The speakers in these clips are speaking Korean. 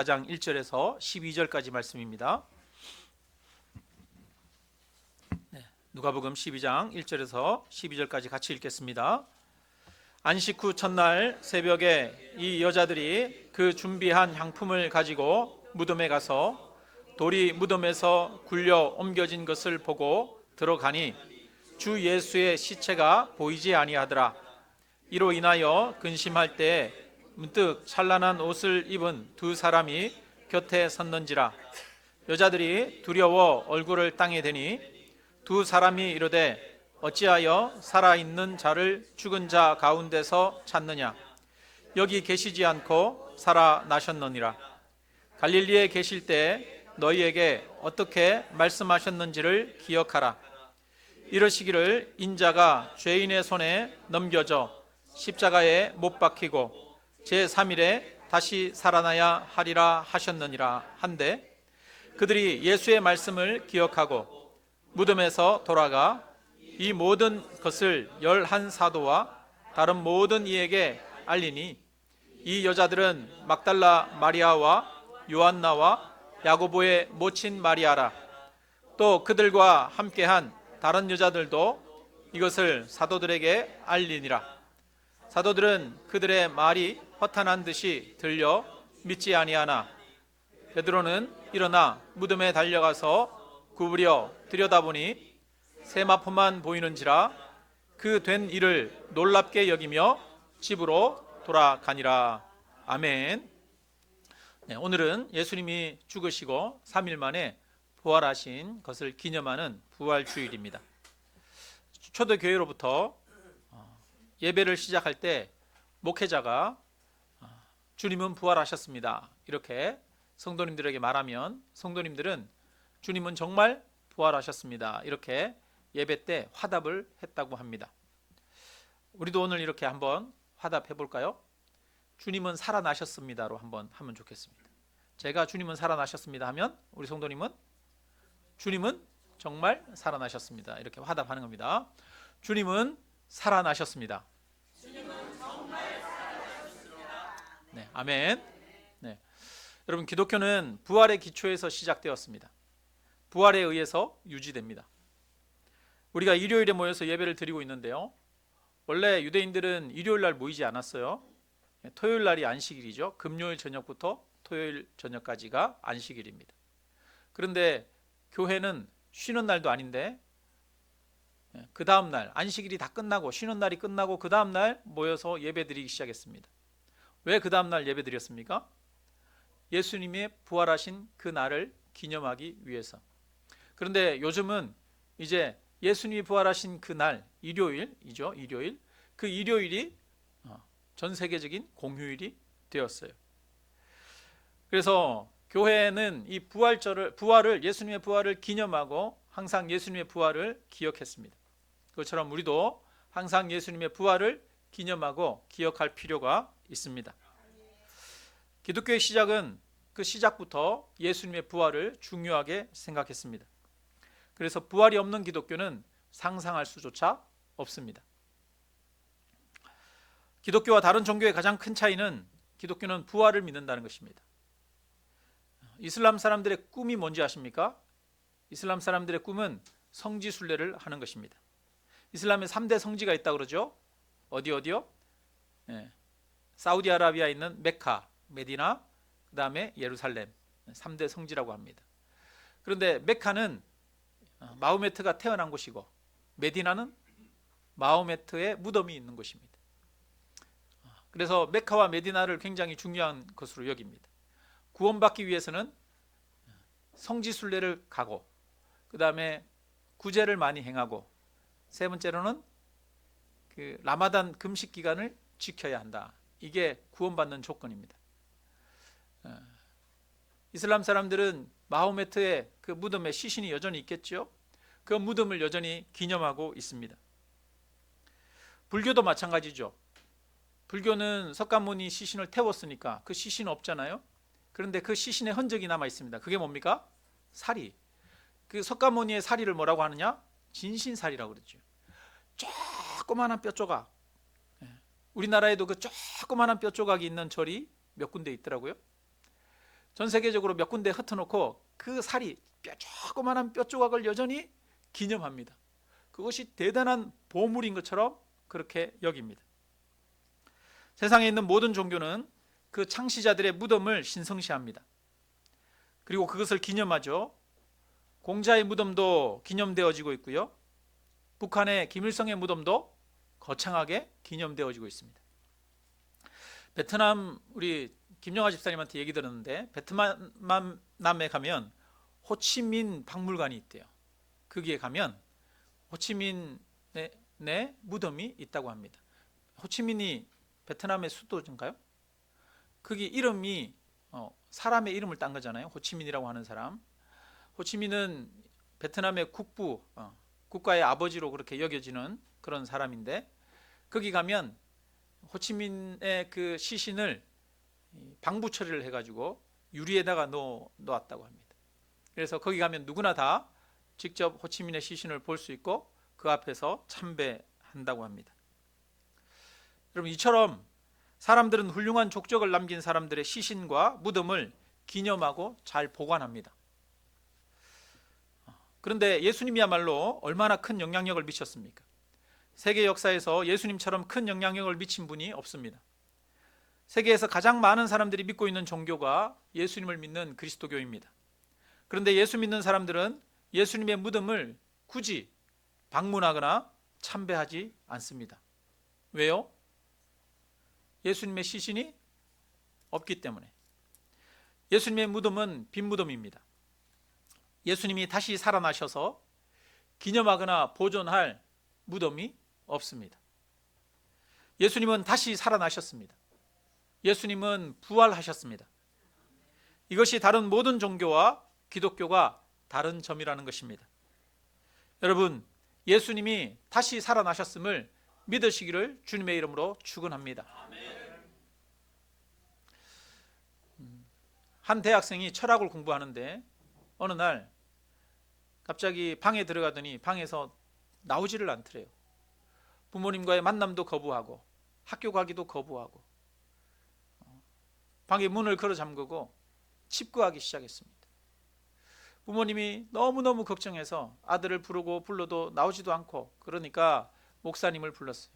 4장 1절에서 12절까지 말씀입니다. 누가복음 12장 1절에서 12절까지 같이 읽겠습니다. 안식 후 첫날 새벽에 이 여자들이 그 준비한 향품을 가지고 무덤에 가서 돌이 무덤에서 굴려 옮겨진 것을 보고 들어가니 주 예수의 시체가 보이지 아니하더라. 이로 인하여 근심할 때 문득 찬란한 옷을 입은 두 사람이 곁에 섰는지라. 여자들이 두려워 얼굴을 땅에 대니 두 사람이 이르되 어찌하여 살아있는 자를 죽은 자 가운데서 찾느냐. 여기 계시지 않고 살아나셨느니라. 갈릴리에 계실 때 너희에게 어떻게 말씀하셨는지를 기억하라. 이러시기를 인자가 죄인의 손에 넘겨져 십자가에 못 박히고 제3일에 다시 살아나야 하리라 하셨느니라 한데, 그들이 예수의 말씀을 기억하고 무덤에서 돌아가 이 모든 것을 11 사도와 다른 모든 이에게 알리니, 이 여자들은 막달라 마리아와 요한나와 야고보의 모친 마리아라. 또 그들과 함께한 다른 여자들도 이것을 사도들에게 알리니라. 사도들은 그들의 말이 허탄한 듯이 들려 믿지 아니하나 베드로는 일어나 무덤에 달려가서 구부려 들여다보니 세마포만 보이는지라. 그 된 일을 놀랍게 여기며 집으로 돌아가니라. 아멘. 오늘은 예수님이 죽으시고 3일 만에 부활하신 것을 기념하는 부활주일입니다. 초대교회로부터 예배를 시작할 때 목회자가 주님은 부활하셨습니다 이렇게 성도님들에게 말하면, 성도님들은 주님은 정말 부활하셨습니다 이렇게 예배 때 화답을 했다고 합니다. 우리도 오늘 이렇게 한번 화답해 볼까요? 주님은 살아나셨습니다로 한번 하면 좋겠습니다. 제가 주님은 살아나셨습니다 하면 우리 성도님은 주님은 정말 살아나셨습니다 이렇게 화답하는 겁니다. 주님은 살아나셨습니다. 주님은 정말 살아나셨습니다. 네, 아멘. 네. 여러분, 기독교는 부활의 기초에서 시작되었습니다. 부활에 의해서 유지됩니다. 우리가 일요일에 모여서 예배를 드리고 있는데요, 원래 유대인들은 일요일 날 모이지 않았어요. 토요일 날이 안식일이죠. 금요일 저녁부터 토요일 저녁까지가 안식일입니다. 그런데 교회는 쉬는 날도 아닌데 그 다음 날 안식일이 다 끝나고 쉬는 날이 끝나고 그 다음 날 모여서 예배 드리기 시작했습니다. 왜 그 다음 날 예배 드렸습니까? 예수님의 부활하신 그 날을 기념하기 위해서. 그런데 요즘은 이제 예수님이 부활하신 그 날, 일요일이죠. 일요일. 그 일요일이 전 세계적인 공휴일이 되었어요. 그래서 교회는 이 부활을 예수님의 부활을 기념하고 항상 예수님의 부활을 기억했습니다. 그것처럼 우리도 항상 예수님의 부활을 기념하고 기억할 필요가 있습니다. 기독교의 시작은 그 시작부터 예수님의 부활을 중요하게 생각했습니다. 그래서 부활이 없는 기독교는 상상할 수조차 없습니다. 기독교와 다른 종교의 가장 큰 차이는 기독교는 부활을 믿는다는 것입니다. 이슬람 사람들의 꿈이 뭔지 아십니까? 이슬람 사람들의 꿈은 성지 순례를 하는 것입니다. 이슬람에 3대 성지가 있다고 그러죠. 어디요? 사우디아라비아에 있는 메카, 메디나, 그 다음에 예루살렘, 3대 성지라고 합니다. 그런데 메카는 마호메트가 태어난 곳이고 메디나는 마호메트의 무덤이 있는 곳입니다. 그래서 메카와 메디나를 굉장히 중요한 것으로 여깁니다. 구원받기 위해서는 성지 순례를 가고, 그 다음에 구제를 많이 행하고, 세 번째로는 그 라마단 금식 기간을 지켜야 한다. 이게 구원받는 조건입니다. 이슬람 사람들은 마호메트의 그 무덤에 시신이 여전히 있겠죠. 그 무덤을 여전히 기념하고 있습니다. 불교도 마찬가지죠. 불교는 석가모니 시신을 태웠으니까 그 시신 없잖아요. 그런데 그 시신의 흔적이 남아 있습니다. 그게 뭡니까? 사리. 그 석가모니의 사리를 뭐라고 하느냐? 진신사리라고 그러죠. 조그마한 뼈 조각. 우리나라에도 그 조그마한 뼈 조각이 있는 절이 몇 군데 있더라고요. 전 세계적으로 몇 군데 흩어놓고 그 살이 조그만한 뼈 조각을 여전히 기념합니다. 그것이 대단한 보물인 것처럼 그렇게 여깁니다. 세상에 있는 모든 종교는 그 창시자들의 무덤을 신성시합니다. 그리고 그것을 기념하죠. 공자의 무덤도 기념되어지고 있고요. 북한의 김일성의 무덤도 거창하게 기념되어지고 있습니다. 베트남 우리 김영하 집사님한테 얘기 들었는데 베트남에 가면 호치민 박물관이 있대요. 거기에 가면 호치민의 무덤이 있다고 합니다. 호치민이 베트남의 수도인가요? 거기 이름이 사람의 이름을 딴 거잖아요. 호치민이라고 하는 사람. 호치민은 베트남의 국가의 아버지로 그렇게 여겨지는 그런 사람인데, 거기 가면 호치민의 그 시신을 방부 처리를 해가지고 유리에다가 놓았다고 합니다. 그래서 거기 가면 누구나 다 직접 호치민의 시신을 볼 수 있고 그 앞에서 참배한다고 합니다. 여러분, 이처럼 사람들은 훌륭한 족적을 남긴 사람들의 시신과 무덤을 기념하고 잘 보관합니다. 그런데 예수님이야말로 얼마나 큰 영향력을 미쳤습니까? 세계 역사에서 예수님처럼 큰 영향력을 미친 분이 없습니다. 세계에서 가장 많은 사람들이 믿고 있는 종교가 예수님을 믿는 그리스도교입니다. 그런데 예수 믿는 사람들은 예수님의 무덤을 굳이 방문하거나 참배하지 않습니다. 왜요? 예수님의 시신이 없기 때문에. 예수님의 무덤은 빈 무덤입니다. 예수님이 다시 살아나셔서 기념하거나 보존할 무덤이 없습니다. 예수님은 다시 살아나셨습니다. 예수님은 부활하셨습니다. 이것이 다른 모든 종교와 기독교가 다른 점이라는 것입니다. 여러분, 예수님이 다시 살아나셨음을 믿으시기를 주님의 이름으로 축원합니다. 한 대학생이 철학을 공부하는데 어느 날 갑자기 방에 들어가더니 방에서 나오지를 않더래요. 부모님과의 만남도 거부하고 학교 가기도 거부하고 방에 문을 걸어 잠그고 칩거하기 시작했습니다. 부모님이 너무너무 걱정해서 아들을 부르고 불러도 나오지도 않고, 그러니까 목사님을 불렀어요.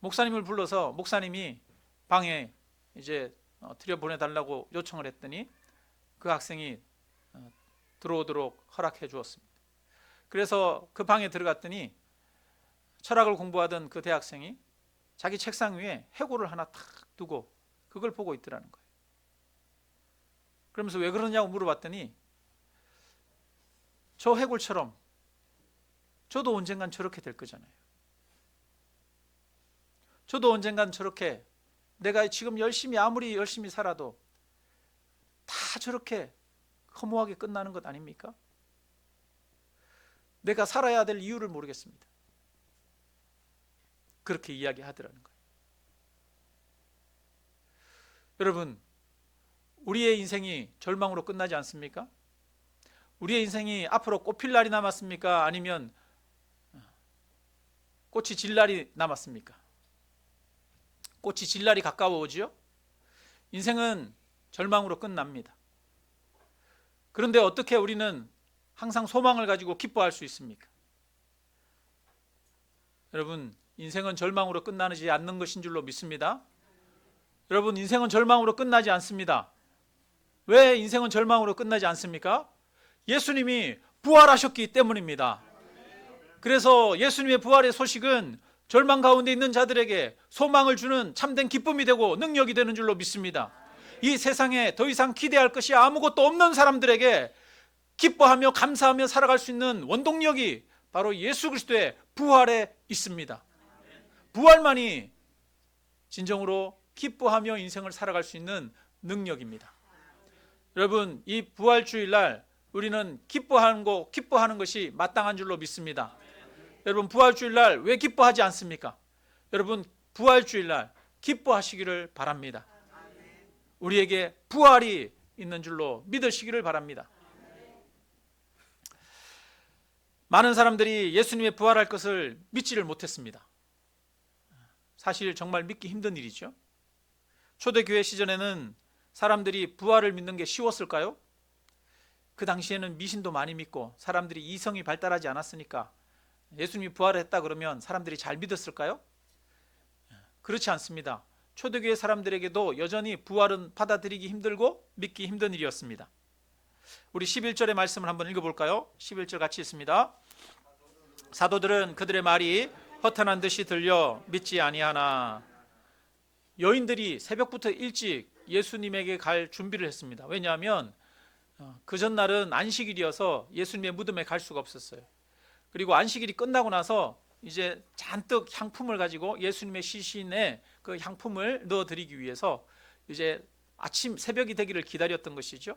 목사님을 불러서 목사님이 방에 이제 들여보내달라고 요청을 했더니 그 학생이 들어오도록 허락해 주었습니다. 그래서 그 방에 들어갔더니 철학을 공부하던 그 대학생이 자기 책상 위에 해골을 하나 탁 두고 그걸 보고 있더라는 거예요. 그러면서 왜 그러냐고 물어봤더니 저 해골처럼 저도 언젠간 저렇게 될 거잖아요. 저도 언젠간 저렇게, 내가 지금 아무리 열심히 살아도 다 저렇게 허무하게 끝나는 것 아닙니까? 내가 살아야 될 이유를 모르겠습니다. 그렇게 이야기하더라는 거예요. 여러분, 우리의 인생이 절망으로 끝나지 않습니까? 우리의 인생이 앞으로 꽃필 날이 남았습니까? 아니면 꽃이 질 날이 남았습니까? 꽃이 질 날이 가까워오지요? 인생은 절망으로 끝납니다. 그런데 어떻게 우리는 항상 소망을 가지고 기뻐할 수 있습니까? 여러분, 인생은 절망으로 끝나지 않는 것인 줄로 믿습니다. 여러분, 인생은 절망으로 끝나지 않습니다. 왜 인생은 절망으로 끝나지 않습니까? 예수님이 부활하셨기 때문입니다. 그래서 예수님의 부활의 소식은 절망 가운데 있는 자들에게 소망을 주는 참된 기쁨이 되고 능력이 되는 줄로 믿습니다. 이 세상에 더 이상 기대할 것이 아무것도 없는 사람들에게 기뻐하며 감사하며 살아갈 수 있는 원동력이 바로 예수 그리스도의 부활에 있습니다. 부활만이 진정으로 기뻐하며 인생을 살아갈 수 있는 능력입니다. 여러분, 이 부활주일날 우리는 기뻐하는 것이 마땅한 줄로 믿습니다. 여러분, 부활주일날 왜 기뻐하지 않습니까? 여러분, 부활주일날 기뻐하시기를 바랍니다. 우리에게 부활이 있는 줄로 믿으시기를 바랍니다. 많은 사람들이 예수님의 부활할 것을 믿지를 못했습니다. 사실 정말 믿기 힘든 일이죠. 초대교회 시절에는 사람들이 부활을 믿는 게 쉬웠을까요? 그 당시에는 미신도 많이 믿고 사람들이 이성이 발달하지 않았으니까 예수님이 부활했다 그러면 사람들이 잘 믿었을까요? 그렇지 않습니다. 초대교회 사람들에게도 여전히 부활은 받아들이기 힘들고 믿기 힘든 일이었습니다. 우리 11절의 말씀을 한번 읽어볼까요? 11절 같이 읽습니다. 사도들은 그들의 말이 허탄한 듯이 들려 믿지 아니하나. 여인들이 새벽부터 일찍 예수님에게 갈 준비를 했습니다. 왜냐하면 그 전날은 안식일이어서 예수님의 무덤에 갈 수가 없었어요. 그리고 안식일이 끝나고 나서 이제 잔뜩 향품을 가지고 예수님의 시신에 그 향품을 넣어드리기 위해서 이제 아침 새벽이 되기를 기다렸던 것이죠.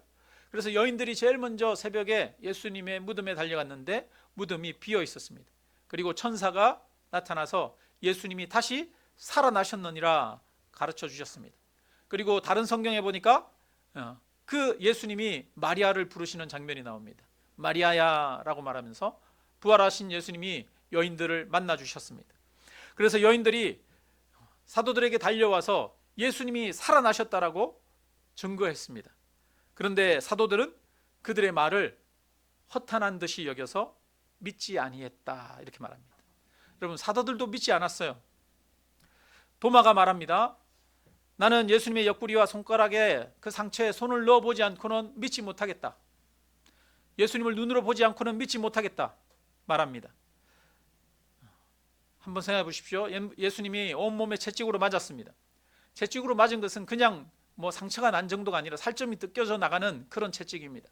그래서 여인들이 제일 먼저 새벽에 예수님의 무덤에 달려갔는데 무덤이 비어 있었습니다. 그리고 천사가 나타나서 예수님이 다시 살아나셨느니라 가르쳐 주셨습니다. 그리고 다른 성경에 보니까 그 예수님이 마리아를 부르시는 장면이 나옵니다. 마리아야 라고 말하면서 부활하신 예수님이 여인들을 만나 주셨습니다. 그래서 여인들이 사도들에게 달려와서 예수님이 살아나셨다라고 증거했습니다. 그런데 사도들은 그들의 말을 허탄한 듯이 여겨서 믿지 아니했다 이렇게 말합니다. 여러분, 사도들도 믿지 않았어요. 도마가 말합니다. 나는 예수님의 옆구리와 손가락에 그 상처에 손을 넣어보지 않고는 믿지 못하겠다. 예수님을 눈으로 보지 않고는 믿지 못하겠다 말합니다. 한번 생각해 보십시오. 예수님이 온몸에 채찍으로 맞았습니다. 채찍으로 맞은 것은 그냥 상처가 난 정도가 아니라 살점이 뜯겨져 나가는 그런 채찍입니다.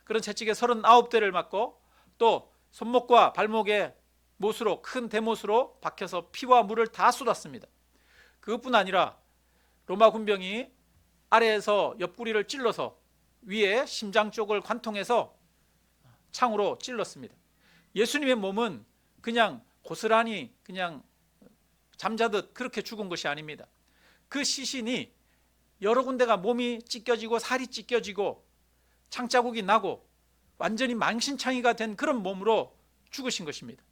그런 채찍에 39대를 맞고 또 손목과 발목에 못으로, 큰 대못으로 박혀서 피와 물을 다 쏟았습니다. 그것뿐 아니라 로마 군병이 아래에서 옆구리를 찔러서 위에 심장 쪽을 관통해서 창으로 찔렀습니다. 예수님의 몸은 그냥 고스란히 그냥 잠자듯 그렇게 죽은 것이 아닙니다. 그 시신이 여러 군데가 몸이 찢겨지고 살이 찢겨지고 창자국이 나고 완전히 망신창이가 된 그런 몸으로 죽으신 것입니다.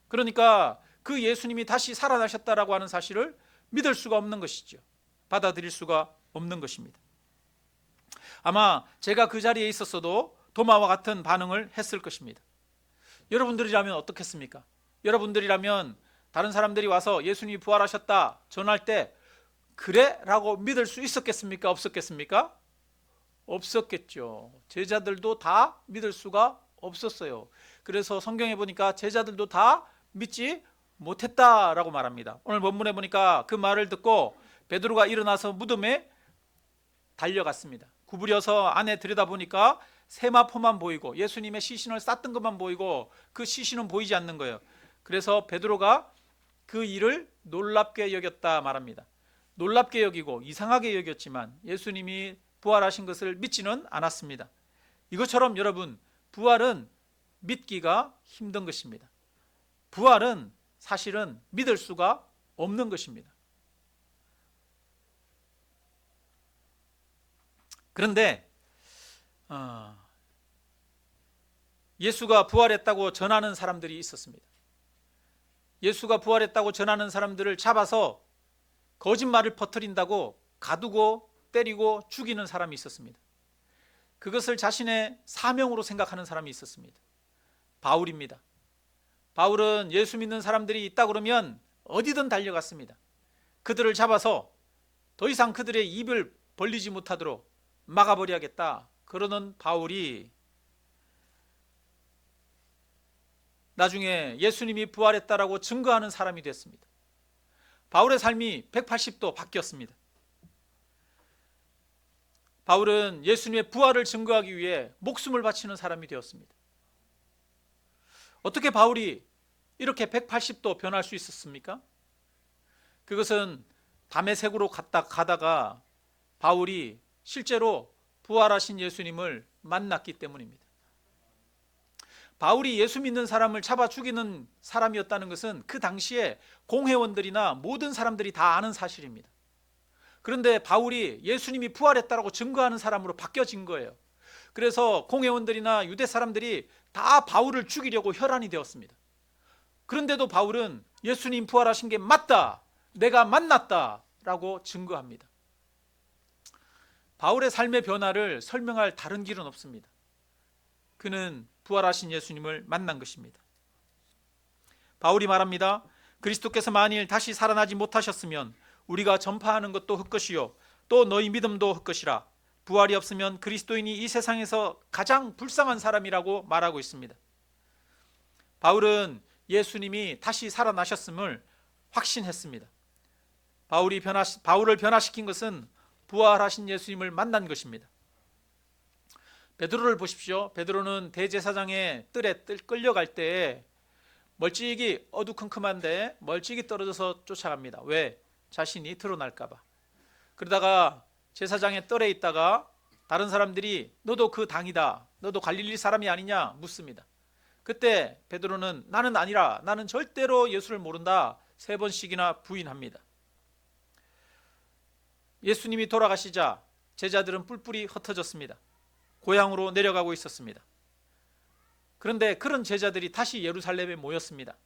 그러니까 그 예수님이 다시 살아나셨다라고 하는 사실을 믿을 수가 없는 것이죠. 받아들일 수가 없는 것입니다. 아마 제가 그 자리에 있었어도 도마와 같은 반응을 했을 것입니다. 여러분들이라면 어떻겠습니까? 여러분들이라면 다른 사람들이 와서 예수님이 부활하셨다 전할 때 그래? 라고 믿을 수 있었겠습니까? 없었겠습니까? 없었겠죠. 제자들도 다 믿을 수가 없었어요. 그래서 성경에 보니까 제자들도 다 믿지 못했다라고 말합니다. 오늘 본문에 보니까 그 말을 듣고 베드로가 일어나서 무덤에 달려갔습니다. 구부려서 안에 들여다보니까 세마포만 보이고 예수님의 시신을 쌌던 것만 보이고 그 시신은 보이지 않는 거예요. 그래서 베드로가 그 일을 놀랍게 여겼다 말합니다. 놀랍게 여기고 이상하게 여겼지만 예수님이 부활하신 것을 믿지는 않았습니다. 이것처럼 여러분, 부활은 믿기가 힘든 것입니다. 부활은 사실은 믿을 수가 없는 것입니다. 그런데 예수가 부활했다고 전하는 사람들이 있었습니다. 예수가 부활했다고 전하는 사람들을 잡아서 거짓말을 퍼뜨린다고 가두고 때리고 죽이는 사람이 있었습니다. 그것을 자신의 사명으로 생각하는 사람이 있었습니다. 바울입니다. 바울은 예수 믿는 사람들이 있다 그러면 어디든 달려갔습니다. 그들을 잡아서 더 이상 그들의 입을 벌리지 못하도록 막아버려야겠다 그러는 바울이 나중에 예수님이 부활했다라고 증거하는 사람이 됐습니다. 바울의 삶이 180도 바뀌었습니다. 바울은 예수님의 부활을 증거하기 위해 목숨을 바치는 사람이 되었습니다. 어떻게 바울이 이렇게 180도 변할 수 있었습니까? 그것은 다메섹으로 가다가 바울이 실제로 부활하신 예수님을 만났기 때문입니다. 바울이 예수 믿는 사람을 잡아 죽이는 사람이었다는 것은 그 당시에 공회원들이나 모든 사람들이 다 아는 사실입니다. 그런데 바울이 예수님이 부활했다고 증거하는 사람으로 바뀌어진 거예요. 그래서 공회원들이나 유대 사람들이 다 바울을 죽이려고 혈안이 되었습니다. 그런데도 바울은 예수님 부활하신 게 맞다, 내가 만났다 라고 증거합니다. 바울의 삶의 변화를 설명할 다른 길은 없습니다. 그는 부활하신 예수님을 만난 것입니다. 바울이 말합니다. 그리스도께서 만일 다시 살아나지 못하셨으면 우리가 전파하는 것도 헛것이요 또 너희 믿음도 헛것이라. 부활이 없으면 그리스도인이 이 세상에서 가장 불쌍한 사람이라고 말하고 있습니다. 바울은 예수님이 다시 살아나셨음을 확신했습니다. 바울을 변화시킨 것은 부활하신 예수님을 만난 것입니다. 베드로를 보십시오. 베드로는 대제사장의 뜰에 끌려갈 때 멀찍이 어두컴컴한데 멀찍이 떨어져서 쫓아갑니다. 왜? 자신이 드러날까 봐. 그러다가 제사장의 뜰에 있다가 다른 사람들이 너도 그 당이다, 너도 갈릴리 사람이 아니냐 묻습니다. 그때 베드로는 나는 아니라, 나는 절대로 예수를 모른다 3번씩이나 부인합니다. 예수님이 돌아가시자 제자들은 뿔뿔이 흩어졌습니다. 고향으로 내려가고 있었습니다. 그런데 그런 제자들이 다시 예루살렘에 모였습니다.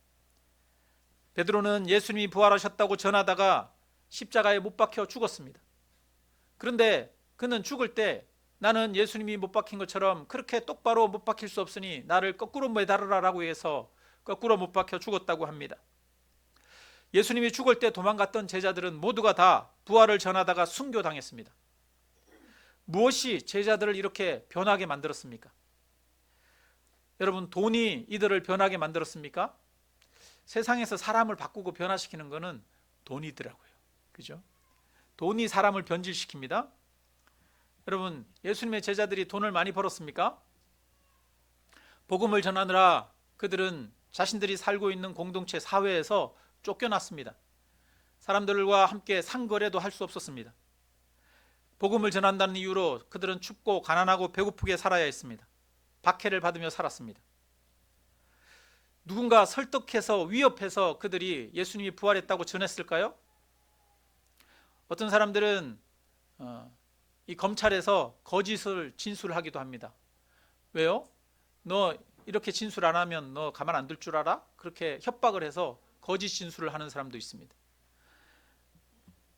베드로는 예수님이 부활하셨다고 전하다가 십자가에 못 박혀 죽었습니다. 그런데 그는 죽을 때 나는 예수님이 못 박힌 것처럼 그렇게 똑바로 못 박힐 수 없으니 나를 거꾸로 매달으라라고 해서 거꾸로 못 박혀 죽었다고 합니다. 예수님이 죽을 때 도망갔던 제자들은 모두가 다 부활을 전하다가 순교당했습니다. 무엇이 제자들을 이렇게 변하게 만들었습니까? 여러분, 돈이 이들을 변하게 만들었습니까? 세상에서 사람을 바꾸고 변화시키는 것은 돈이더라고요. 그죠? 돈이 사람을 변질시킵니다. 여러분, 예수님의 제자들이 돈을 많이 벌었습니까? 복음을 전하느라 그들은 자신들이 살고 있는 공동체 사회에서 쫓겨났습니다. 사람들과 함께 상거래도 할 수 없었습니다. 복음을 전한다는 이유로 그들은 춥고 가난하고 배고프게 살아야 했습니다. 박해를 받으며 살았습니다. 누군가 설득해서 위협해서 그들이 예수님이 부활했다고 전했을까요? 어떤 사람들은 이 검찰에서 거짓을 진술하기도 합니다. 왜요? 너 이렇게 진술 안 하면 너 가만 안 둘 줄 알아? 그렇게 협박을 해서 거짓 진술을 하는 사람도 있습니다.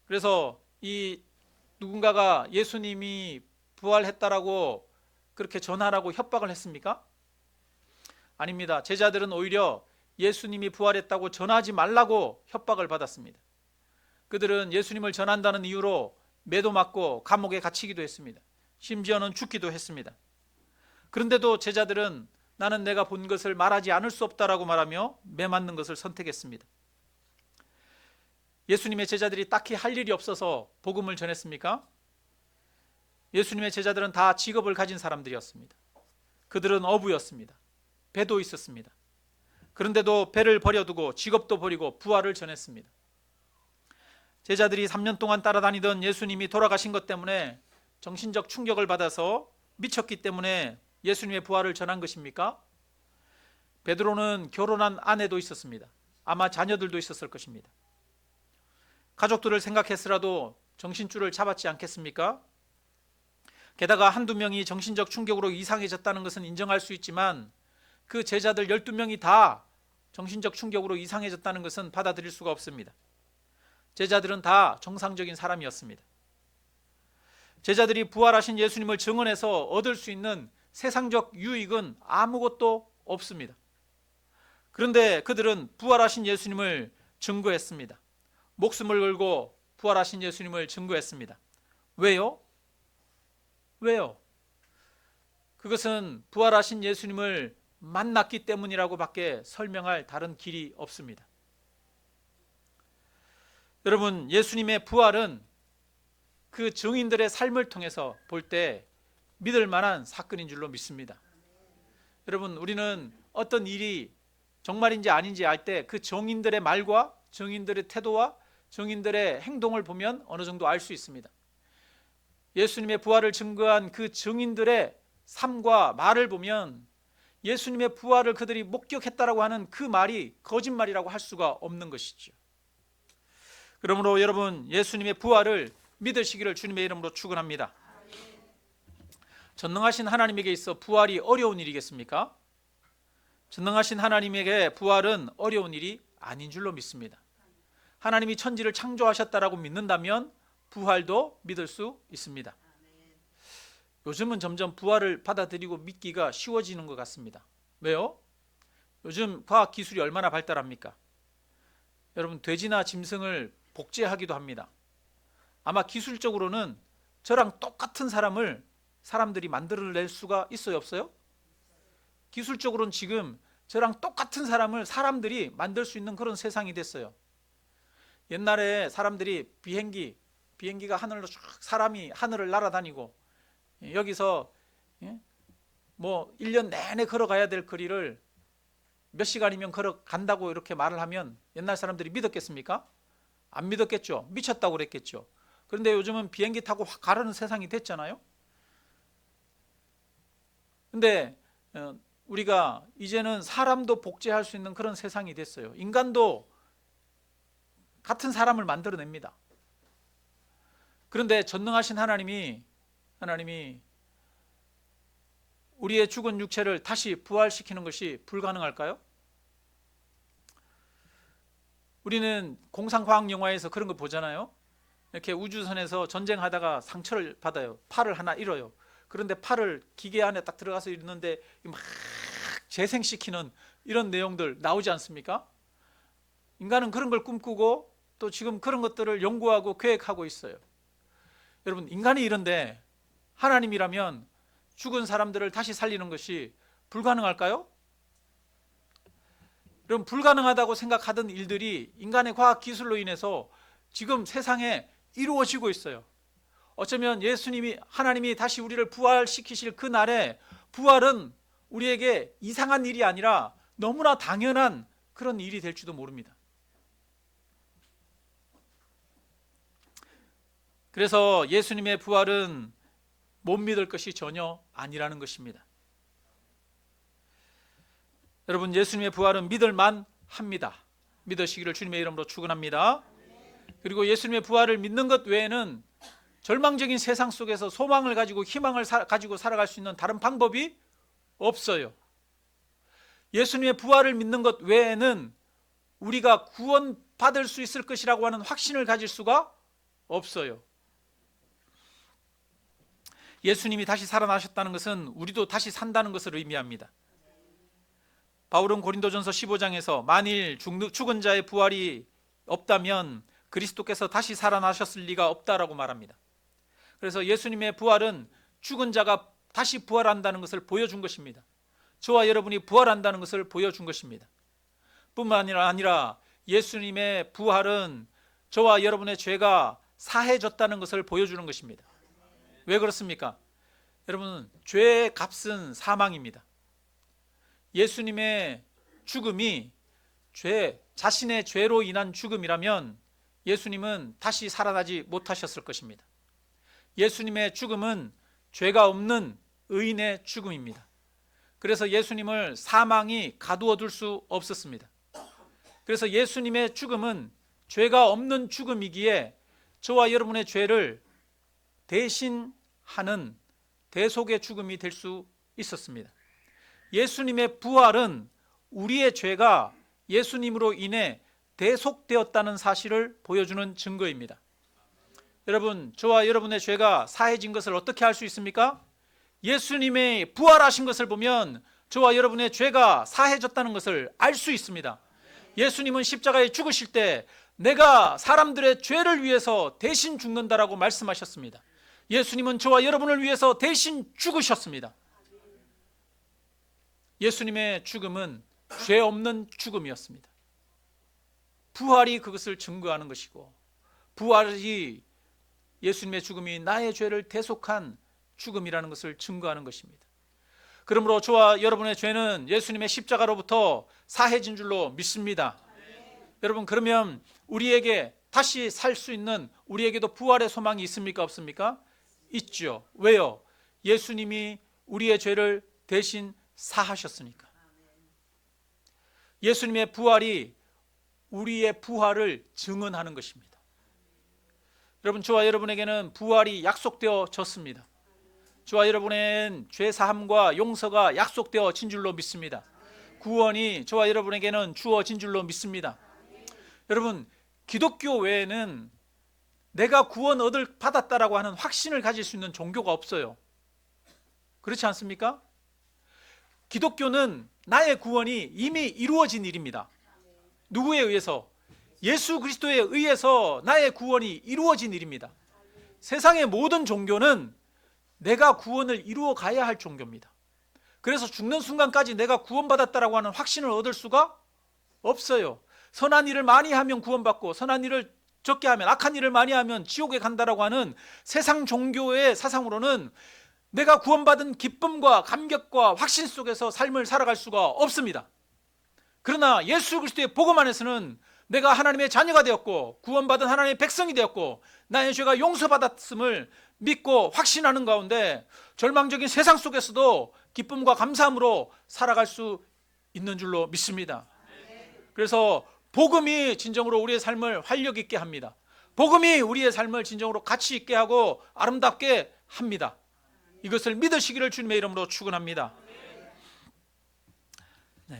그래서 이 누군가가 예수님이 부활했다라고 그렇게 전하라고 협박을 했습니까? 아닙니다. 제자들은 오히려 예수님이 부활했다고 전하지 말라고 협박을 받았습니다. 그들은 예수님을 전한다는 이유로 매도 맞고 감옥에 갇히기도 했습니다. 심지어는 죽기도 했습니다. 그런데도 제자들은 나는 내가 본 것을 말하지 않을 수 없다라고 말하며 매맞는 것을 선택했습니다. 예수님의 제자들이 딱히 할 일이 없어서 복음을 전했습니까? 예수님의 제자들은 다 직업을 가진 사람들이었습니다. 그들은 어부였습니다. 배도 있었습니다. 그런데도 배를 버려두고 직업도 버리고 부활을 전했습니다. 제자들이 3년 동안 따라다니던 예수님이 돌아가신 것 때문에 정신적 충격을 받아서 미쳤기 때문에 예수님의 부활을 전한 것입니까? 베드로는 결혼한 아내도 있었습니다. 아마 자녀들도 있었을 것입니다. 가족들을 생각했으라도 정신줄을 잡았지 않겠습니까? 게다가 한두 명이 정신적 충격으로 이상해졌다는 것은 인정할 수 있지만 그 제자들 12명이 다 정신적 충격으로 이상해졌다는 것은 받아들일 수가 없습니다. 제자들은 다 정상적인 사람이었습니다. 제자들이 부활하신 예수님을 증언해서 얻을 수 있는 세상적 유익은 아무것도 없습니다. 그런데 그들은 부활하신 예수님을 증거했습니다. 목숨을 걸고 부활하신 예수님을 증거했습니다. 왜요? 왜요? 그것은 부활하신 예수님을 만났기 때문이라고 밖에 설명할 다른 길이 없습니다. 여러분, 예수님의 부활은 그 증인들의 삶을 통해서 볼 때 믿을 만한 사건인 줄로 믿습니다. 여러분, 우리는 어떤 일이 정말인지 아닌지 알 때 그 증인들의 말과 증인들의 태도와 증인들의 행동을 보면 어느 정도 알 수 있습니다. 예수님의 부활을 증거한 그 증인들의 삶과 말을 보면 예수님의 부활을 그들이 목격했다라고 하는 그 말이 거짓말이라고 할 수가 없는 것이죠. 그러므로 여러분, 예수님의 부활을 믿으시기를 주님의 이름으로 축원합니다. 전능하신 하나님에게 있어 부활이 어려운 일이겠습니까? 전능하신 하나님에게 부활은 어려운 일이 아닌 줄로 믿습니다. 하나님이 천지를 창조하셨다라고 믿는다면 부활도 믿을 수 있습니다. 요즘은 점점 부활을 받아들이고 믿기가 쉬워지는 것 같습니다. 왜요? 요즘 과학 기술이 얼마나 발달합니까? 여러분, 돼지나 짐승을 복제하기도 합니다. 아마 기술적으로는 저랑 똑같은 사람을 사람들이 만들어낼 수가 있어요, 없어요? 기술적으로는 지금 저랑 똑같은 사람을 사람들이 만들 수 있는 그런 세상이 됐어요. 옛날에 사람들이 비행기가 하늘로 쭉 사람이 하늘을 날아다니고 여기서 뭐 1년 내내 걸어가야 될 거리를 몇 시간이면 걸어간다고 이렇게 말을 하면 옛날 사람들이 믿었겠습니까? 안 믿었겠죠. 미쳤다고 그랬겠죠. 그런데 요즘은 비행기 타고 확 가르는 세상이 됐잖아요. 근데 우리가 이제는 사람도 복제할 수 있는 그런 세상이 됐어요. 인간도 같은 사람을 만들어냅니다. 그런데 전능하신 하나님이 우리의 죽은 육체를 다시 부활시키는 것이 불가능할까요? 우리는 공상과학 영화에서 그런 거 보잖아요. 이렇게 우주선에서 전쟁하다가 상처를 받아요. 팔을 하나 잃어요. 그런데 팔을 기계 안에 딱 들어가서 있는데 막 재생시키는 이런 내용들 나오지 않습니까? 인간은 그런 걸 꿈꾸고 또 지금 그런 것들을 연구하고 계획하고 있어요. 여러분, 인간이 이런데 하나님이라면 죽은 사람들을 다시 살리는 것이 불가능할까요? 여러분, 불가능하다고 생각하던 일들이 인간의 과학 기술로 인해서 지금 세상에 이루어지고 있어요. 어쩌면 하나님이 다시 우리를 부활시키실 그 날에 부활은 우리에게 이상한 일이 아니라 너무나 당연한 그런 일이 될지도 모릅니다. 그래서 예수님의 부활은 못 믿을 것이 전혀 아니라는 것입니다. 여러분, 예수님의 부활은 믿을만 합니다. 믿으시기를 주님의 이름으로 축원합니다. 그리고 예수님의 부활을 믿는 것 외에는 절망적인 세상 속에서 소망을 가지고 희망을 가지고 살아갈 수 있는 다른 방법이 없어요. 예수님의 부활을 믿는 것 외에는 우리가 구원받을 수 있을 것이라고 하는 확신을 가질 수가 없어요. 예수님이 다시 살아나셨다는 것은 우리도 다시 산다는 것을 의미합니다. 바울은 고린도전서 15장에서 만일 죽은 자의 부활이 없다면 그리스도께서 다시 살아나셨을 리가 없다라고 말합니다. 그래서 예수님의 부활은 죽은 자가 다시 부활한다는 것을 보여준 것입니다. 저와 여러분이 부활한다는 것을 보여준 것입니다. 뿐만 아니라 예수님의 부활은 저와 여러분의 죄가 사해졌다는 것을 보여주는 것입니다. 왜 그렇습니까? 여러분, 죄의 값은 사망입니다. 예수님의 죽음이 자신의 죄로 인한 죽음이라면 예수님은 다시 살아나지 못하셨을 것입니다. 예수님의 죽음은 죄가 없는 의인의 죽음입니다. 그래서 예수님을 사망이 가두어 둘 수 없었습니다. 그래서 예수님의 죽음은 죄가 없는 죽음이기에 저와 여러분의 죄를 대신하는 대속의 죽음이 될 수 있었습니다. 예수님의 부활은 우리의 죄가 예수님으로 인해 대속되었다는 사실을 보여주는 증거입니다. 여러분, 저와 여러분의 죄가 사해진 것을 어떻게 알 수 있습니까? 예수님의 부활하신 것을 보면 저와 여러분의 죄가 사해졌다는 것을 알 수 있습니다. 예수님은 십자가에 죽으실 때 내가 사람들의 죄를 위해서 대신 죽는다라고 말씀하셨습니다. 예수님은 저와 여러분을 위해서 대신 죽으셨습니다. 예수님의 죽음은 죄 없는 죽음이었습니다. 부활이 그것을 증거하는 것이고, 부활이 예수님의 죽음이 나의 죄를 대속한 죽음이라는 것을 증거하는 것입니다. 그러므로 저와 여러분의 죄는 예수님의 십자가로부터 사해진 줄로 믿습니다. 여러분, 그러면 우리에게 다시 살 수 있는, 우리에게도 부활의 소망이 있습니까, 없습니까? 있죠. 왜요? 예수님이 우리의 죄를 대신 사하셨으니까. 예수님의 부활이 우리의 부활을 증언하는 것입니다. 여러분, 저와 여러분에게는 부활이 약속되어졌습니다. 저와 여러분의 죄 사함과 용서가 약속되어진 줄로 믿습니다. 구원이 저와 여러분에게는 주어진 줄로 믿습니다. 여러분, 기독교 외에는 내가 구원 받았다라고 하는 확신을 가질 수 있는 종교가 없어요. 그렇지 않습니까? 기독교는 나의 구원이 이미 이루어진 일입니다. 누구에 의해서? 예수 그리스도에 의해서 나의 구원이 이루어진 일입니다. 세상의 모든 종교는 내가 구원을 이루어 가야 할 종교입니다. 그래서 죽는 순간까지 내가 구원받았다라고 하는 확신을 얻을 수가 없어요. 선한 일을 많이 하면 구원받고 선한 일을 적게 하면, 악한 일을 많이 하면 지옥에 간다라고 하는 세상 종교의 사상으로는 내가 구원받은 기쁨과 감격과 확신 속에서 삶을 살아갈 수가 없습니다. 그러나 예수 그리스도의 복음 안에서는 내가 하나님의 자녀가 되었고 구원받은 하나님의 백성이 되었고 나의 죄가 용서받았음을 믿고 확신하는 가운데 절망적인 세상 속에서도 기쁨과 감사함으로 살아갈 수 있는 줄로 믿습니다. 그래서 복음이 진정으로 우리의 삶을 활력 있게 합니다. 복음이 우리의 삶을 진정으로 가치 있게 하고 아름답게 합니다. 이것을 믿으시기를 주님의 이름으로 축원합니다. 네.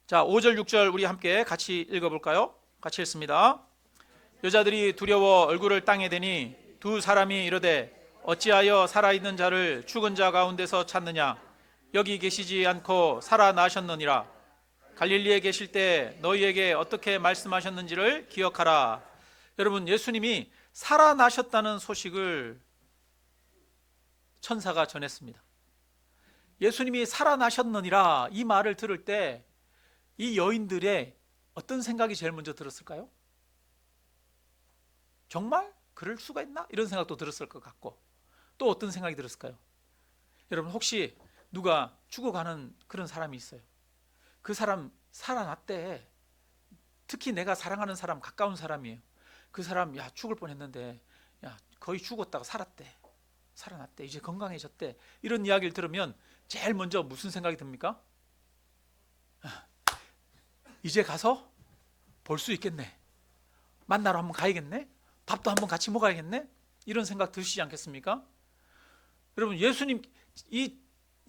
자, 5절 6절 우리 함께 같이 읽어볼까요? 같이 읽습니다. 여자들이 두려워 얼굴을 땅에 대니 두 사람이 이르되 어찌하여 살아있는 자를 죽은 자 가운데서 찾느냐? 여기 계시지 않고 살아나셨느니라. 갈릴리에 계실 때 너희에게 어떻게 말씀하셨는지를 기억하라. 여러분, 예수님이 살아나셨다는 소식을 천사가 전했습니다. 예수님이 살아나셨느니라 이 말을 들을 때 이 여인들의 어떤 생각이 제일 먼저 들었을까요? 정말 그럴 수가 있나? 이런 생각도 들었을 것 같고, 또 어떤 생각이 들었을까요? 여러분, 혹시 누가 죽어가는 그런 사람이 있어요. 그 사람 살아났대. 특히 내가 사랑하는 사람, 가까운 사람이에요. 그 사람 야 죽을 뻔했는데 야 거의 죽었다가 살아났대. 이제 건강해졌대. 이런 이야기를 들으면 제일 먼저 무슨 생각이 듭니까? 이제 가서 볼 수 있겠네. 만나러 한번 가야겠네. 밥도 한번 같이 먹어야겠네. 이런 생각 드시지 않겠습니까? 여러분, 예수님, 이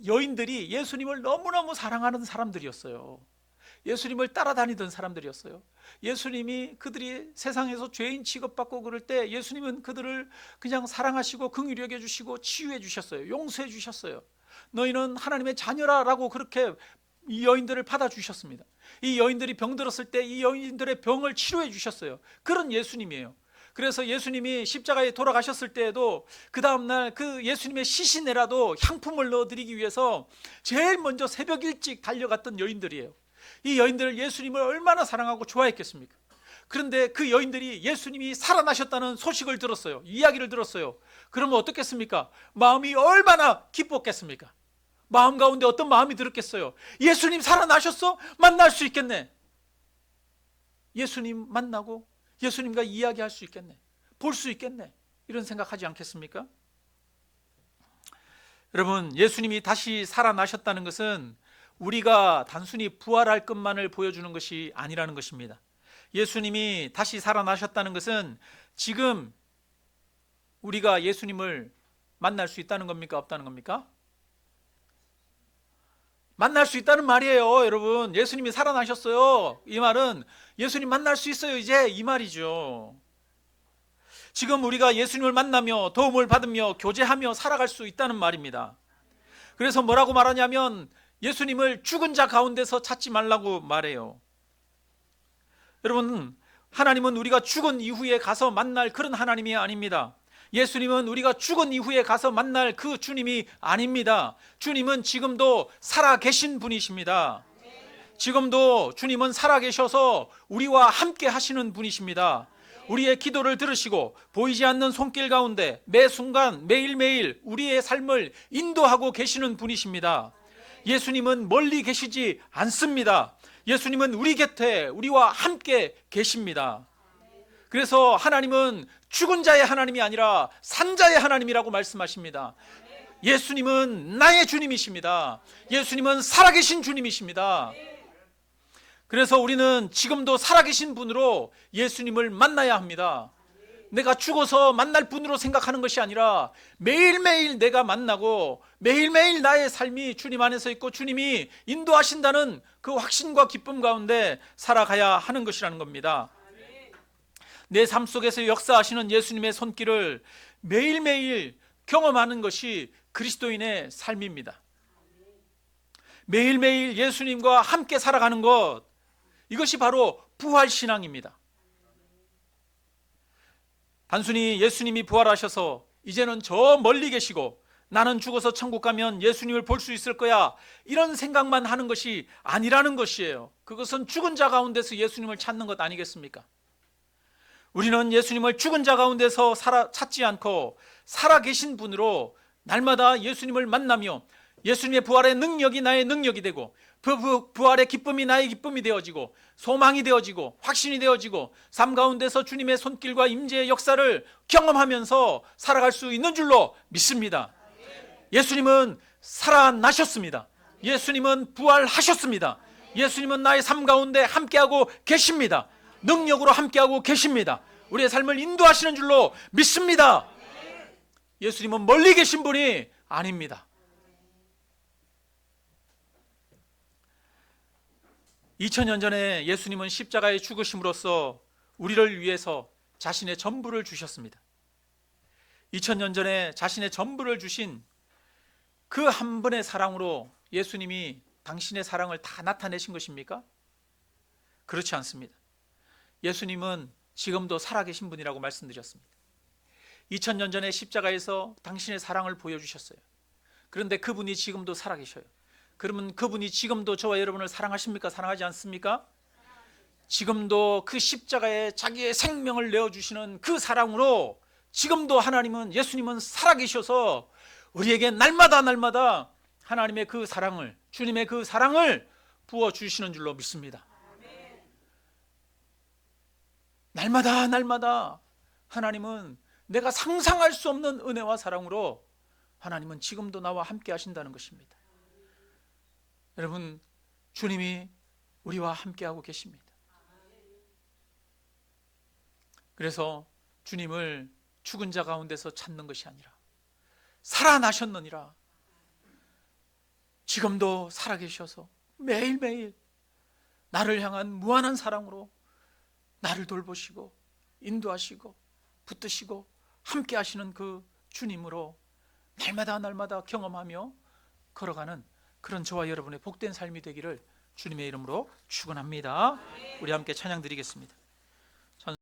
여인들이 예수님을 너무너무 사랑하는 사람들이었어요. 예수님을 따라다니던 사람들이었어요. 예수님이 그들이 세상에서 죄인 취급받고 그럴 때 예수님은 그들을 그냥 사랑하시고 긍휼히 여겨주시고 치유해 주셨어요. 용서해 주셨어요. 너희는 하나님의 자녀라라고 그렇게 이 여인들을 받아주셨습니다. 이 여인들이 병들었을 때 이 여인들의 병을 치료해 주셨어요. 그런 예수님이에요. 그래서 예수님이 십자가에 돌아가셨을 때에도 그 다음날 그 예수님의 시신에라도 향품을 넣어드리기 위해서 제일 먼저 새벽 일찍 달려갔던 여인들이에요. 이 여인들을 예수님을 얼마나 사랑하고 좋아했겠습니까? 그런데 그 여인들이 예수님이 살아나셨다는 소식을 들었어요. 이야기를 들었어요. 그러면 어떻겠습니까? 마음이 얼마나 기뻤겠습니까? 마음 가운데 어떤 마음이 들었겠어요? 예수님 살아나셨어? 만날 수 있겠네. 예수님 만나고 예수님과 이야기할 수 있겠네. 볼 수 있겠네. 이런 생각하지 않겠습니까? 여러분, 예수님이 다시 살아나셨다는 것은 우리가 단순히 부활할 것만을 보여주는 것이 아니라는 것입니다. 예수님이 다시 살아나셨다는 것은 지금 우리가 예수님을 만날 수 있다는 겁니까? 없다는 겁니까? 만날 수 있다는 말이에요. 여러분, 예수님이 살아나셨어요. 이 말은 예수님 만날 수 있어요 이제, 이 말이죠. 지금 우리가 예수님을 만나며 도움을 받으며 교제하며 살아갈 수 있다는 말입니다. 그래서 뭐라고 말하냐면 예수님을 죽은 자 가운데서 찾지 말라고 말해요. 여러분, 하나님은 우리가 죽은 이후에 가서 만날 그런 하나님이 아닙니다. 예수님은 우리가 죽은 이후에 가서 만날 그 주님이 아닙니다. 주님은 지금도 살아계신 분이십니다. 지금도 주님은 살아계셔서 우리와 함께 하시는 분이십니다. 우리의 기도를 들으시고 보이지 않는 손길 가운데 매 순간 매일매일 우리의 삶을 인도하고 계시는 분이십니다. 예수님은 멀리 계시지 않습니다. 예수님은 우리 곁에 우리와 함께 계십니다. 그래서 하나님은 죽은 자의 하나님이 아니라 산 자의 하나님이라고 말씀하십니다. 예수님은 나의 주님이십니다. 예수님은 살아계신 주님이십니다. 그래서 우리는 지금도 살아계신 분으로 예수님을 만나야 합니다. 내가 죽어서 만날 분으로 생각하는 것이 아니라 매일매일 내가 만나고 매일매일 나의 삶이 주님 안에서 있고 주님이 인도하신다는 그 확신과 기쁨 가운데 살아가야 하는 것이라는 겁니다. 내 삶 속에서 역사하시는 예수님의 손길을 매일매일 경험하는 것이 그리스도인의 삶입니다. 매일매일 예수님과 함께 살아가는 것, 이것이 바로 부활신앙입니다. 단순히 예수님이 부활하셔서 이제는 저 멀리 계시고 나는 죽어서 천국 가면 예수님을 볼 수 있을 거야, 이런 생각만 하는 것이 아니라는 것이에요. 그것은 죽은 자 가운데서 예수님을 찾는 것 아니겠습니까? 우리는 예수님을 죽은 자 가운데서 찾지 않고 살아계신 분으로 날마다 예수님을 만나며 예수님의 부활의 능력이 나의 능력이 되고 그 부활의 기쁨이 나의 기쁨이 되어지고 소망이 되어지고 확신이 되어지고 삶 가운데서 주님의 손길과 임재의 역사를 경험하면서 살아갈 수 있는 줄로 믿습니다. 예수님은 살아나셨습니다. 예수님은 부활하셨습니다. 예수님은 나의 삶 가운데 함께하고 계십니다. 능력으로 함께하고 계십니다. 우리의 삶을 인도하시는 줄로 믿습니다. 예수님은 멀리 계신 분이 아닙니다. 2000년 전에 예수님은 십자가에 죽으심으로써 우리를 위해서 자신의 전부를 주셨습니다. 2000년 전에 자신의 전부를 주신 그 한 분의 사랑으로 예수님이 당신의 사랑을 다 나타내신 것입니까? 그렇지 않습니다. 예수님은 지금도 살아계신 분이라고 말씀드렸습니다. 2000년 전에 십자가에서 당신의 사랑을 보여주셨어요. 그런데 그분이 지금도 살아계셔요. 그러면 그분이 지금도 저와 여러분을 사랑하십니까? 사랑하지 않습니까? 지금도 그 십자가에 자기의 생명을 내어주시는 그 사랑으로 지금도 하나님은, 예수님은 살아계셔서 우리에게 날마다 하나님의 그 사랑을, 주님의 그 사랑을 부어주시는 줄로 믿습니다. 날마다 하나님은 내가 상상할 수 없는 은혜와 사랑으로 하나님은 지금도 나와 함께 하신다는 것입니다. 여러분, 주님이 우리와 함께하고 계십니다. 그래서 주님을 죽은 자 가운데서 찾는 것이 아니라 살아나셨느니라, 지금도 살아계셔서 매일매일 나를 향한 무한한 사랑으로 나를 돌보시고 인도하시고 붙드시고 함께 하시는 그 주님으로 날마다 경험하며 걸어가는 그런 저와 여러분의 복된 삶이 되기를 주님의 이름으로 축원합니다. 우리 함께 찬양 드리겠습니다.